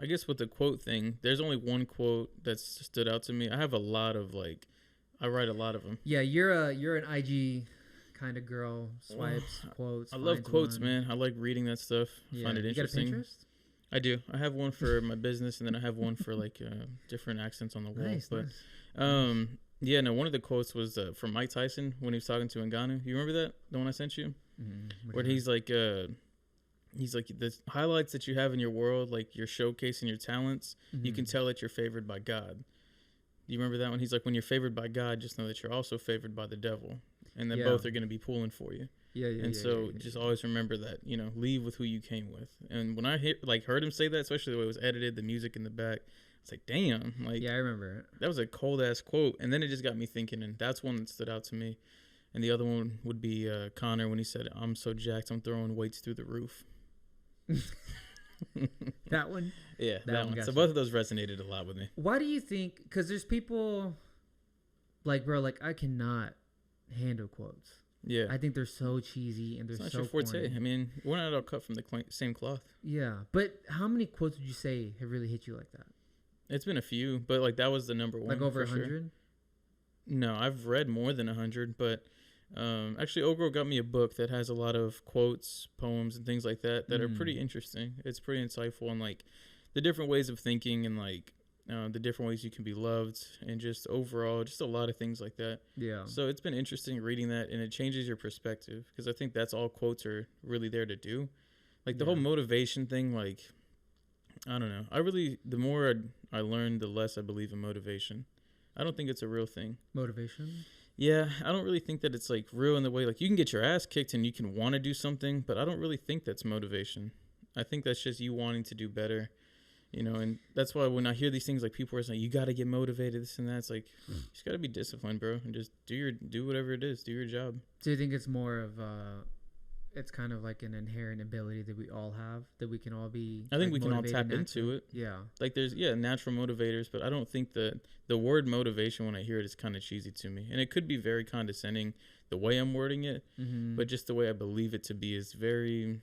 I guess with the quote thing, there's only one quote that's stood out to me. I have a lot of I write a lot of them. Yeah, you're an IG kind of girl. Swipes, quotes. I love quotes, man. I like reading that stuff. Yeah. Find it interesting. You got a Pinterest? I do. I have one for my business, and then I have one for different accents on the wall. Nice. Yeah, no. One of the quotes was from Mike Tyson when he was talking to Ngannou. You remember that? The one I sent you, where he's like, the highlights that you have in your world, like you're showcasing your talents. You can tell that you're favored by God. Do you remember that one? He's like, when you're favored by God, just know that you're also favored by the devil, and that both are going to be pulling for you. Just always remember that, leave with who you came with. And when I heard him say that, especially the way it was edited, the music in the back, it's like, damn. I remember it. That was a cold ass quote. And then it just got me thinking, and that's one that stood out to me. And the other one would be Connor when he said, "I'm so jacked, I'm throwing weights through the roof." That one? Yeah, that one. So both of those resonated a lot with me. Why do you think? Because there's people bro, I cannot handle quotes. Yeah, I think they're so cheesy and they're it's so not your forte. corny. I mean, we're not all cut from the same cloth. Yeah, but how many quotes would you say have really hit you like that? It's been a few, but that was the number one. Like over 100? Sure. No, I've read more than 100, but actually, Ogro got me a book that has a lot of quotes, poems, and things like that are pretty interesting. It's pretty insightful on the different ways of thinking and the different ways you can be loved, and just overall, just a lot of things like that. Yeah. So it's been interesting reading that, and it changes your perspective, because I think that's all quotes are really there to do. The whole motivation thing, I don't know. The more I learn, the less I believe in motivation. I don't think it's a real thing. Motivation? Yeah, I don't really think that it's real in the way you can get your ass kicked and you can want to do something, but I don't really think that's motivation. I think that's just you wanting to do better. And that's why when I hear these things, people are saying, you got to get motivated, this and that, it's you just got to be disciplined, bro, and just do whatever it is, do your job. Do you think it's more of it's kind of like an inherent ability that we all have, that we can all be I think we can all tap into it. Yeah. There's natural motivators, but I don't think that the word motivation, when I hear it, is kind of cheesy to me. And it could be very condescending the way I'm wording it, but just the way I believe it to be is very,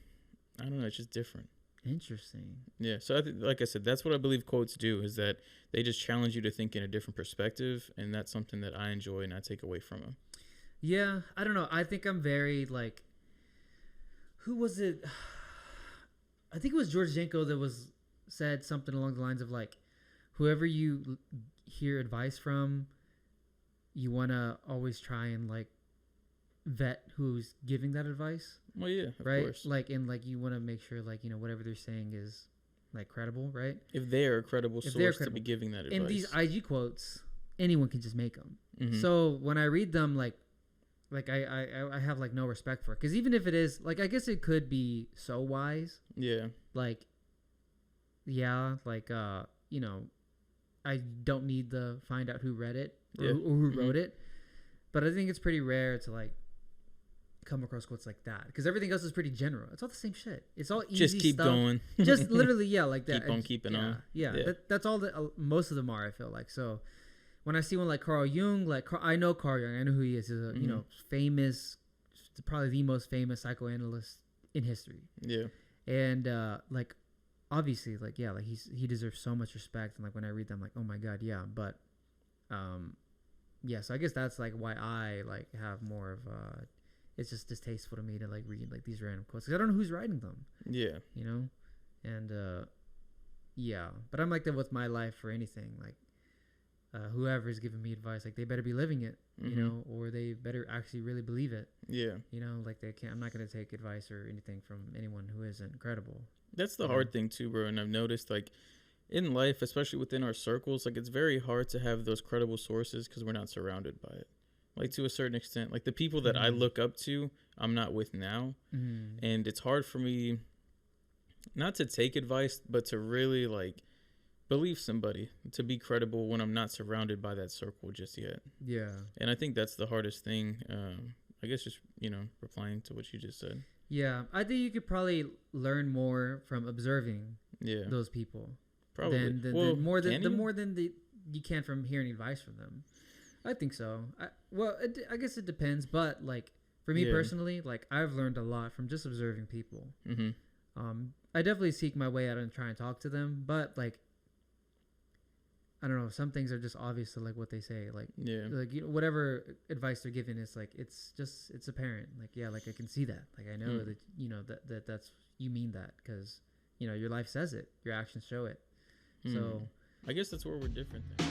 I don't know, it's just different. Interesting. Yeah, so I think, like I said, that's what I believe quotes do, is that they just challenge you to think in a different perspective, and that's something that I enjoy and I take away from them. Yeah, I don't know. I think I'm very who was it? I think it was George Jenko that said something along the lines of whoever you hear advice from, you want to always try and vet who's giving that advice. Well, yeah, of right? course. You want to make sure whatever they're saying is credible, right? If they are a credible source to be giving that advice. And these IG quotes, anyone can just make them. Mm-hmm. So when I read them, I have no respect for it, because even if it is I guess it could be so wise. Yeah. I don't need to find out who read it or who wrote it, but I think it's pretty rare to come across quotes like that, because everything else is pretty general. It's all the same shit. It's all easy just keep stuff. going. Just literally, that. Keep on keeping on. Yeah. That's all that most of them are. I feel so. When I see one like Carl Jung, I know Carl Jung. I know who he is. He's a famous, probably the most famous psychoanalyst in history. Yeah. And obviously, he deserves so much respect. And when I read them, I'm like, oh my god, yeah. But so I guess that's why I have more of it's just distasteful to me to read these random quotes, because I don't know who's writing them. Yeah. And but I'm like that with my life or anything. Whoever's giving me advice, they better be living it, or they better actually really believe it. Yeah. They can't. I'm not gonna take advice or anything from anyone who isn't credible. That's the hard thing too, bro. And I've noticed in life, especially within our circles, it's very hard to have those credible sources because we're not surrounded by it. To a certain extent, the people that I look up to, I'm not with now, and it's hard for me not to take advice, but to really believe somebody, to be credible when I'm not surrounded by that circle just yet. Yeah. And I think that's the hardest thing. I guess just, replying to what you just said. Yeah. I think you could probably learn more from observing those people. Probably. More than you can from hearing advice from them. I think so. I guess it depends, but for me personally, I've learned a lot from just observing people. I definitely seek my way out and try and talk to them, but like, I don't know. Some things are just obvious to like what they say. Like, like whatever advice they're giving is like it's apparent. Like, yeah, like I can see that. Like I know that that's you mean that because your life says it, your actions show it. So I guess that's where we're different then.